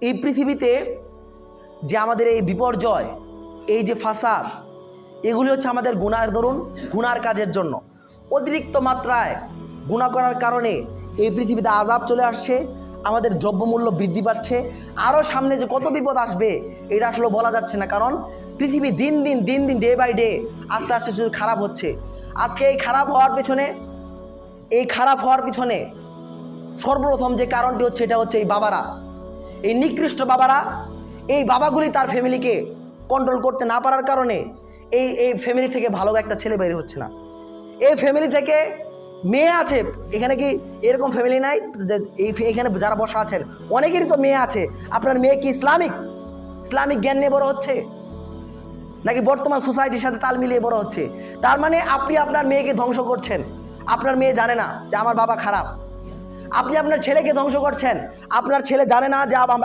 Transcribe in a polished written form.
এই পৃথিবীতে যে আমাদের এই বিপর্যয়, এই যে ফাসাদ, এগুলি হচ্ছে আমাদের গুনাহের দরুন, গুনার কাজের জন্য। অতিরিক্ত মাত্রায় গুনাহ করার কারণে এই পৃথিবীতে আযাব চলে আসছে, আমাদের দ্রব্যমূল্য বৃদ্ধি পাচ্ছে, আরও সামনে যে কত বিপদ আসবে এটা আসলে বলা যাচ্ছে না। কারণ পৃথিবী দিন দিন ডে বাই ডে আস্তে আস্তে শুধু খারাপ হচ্ছে। আজকে এই খারাপ হওয়ার পিছনে সর্বপ্রথম যে কারণটি হচ্ছে, এটা হচ্ছে এই বাবারা, এই নিকৃষ্ট বাবারা। এই বাবাগুলি তার ফ্যামিলিকে কন্ট্রোল করতে না পারার কারণে এই ফ্যামিলি থেকে ভালো একটা ছেলে বের হচ্ছে না। এই ফ্যামিলি থেকে মেয়ে আছে, এখানে কি এরকম ফ্যামিলি নাই যে এখানে যারা বসা আছেন অনেকেরই তো মেয়ে আছে। আপনার মেয়ে কি ইসলামিক জ্ঞান নিয়ে বড় হচ্ছে, নাকি বর্তমান সোসাইটির সাথে তাল মিলিয়ে বড় হচ্ছে? তার মানে আপনি আপনার মেয়েকে ধ্বংস করছেন। আপনার মেয়ে জানে না যে আমার বাবা খারাপ। আপনি আপনার ছেলেকে ধ্বংস করছেন। আপনার ছেলে জানে না যে আমার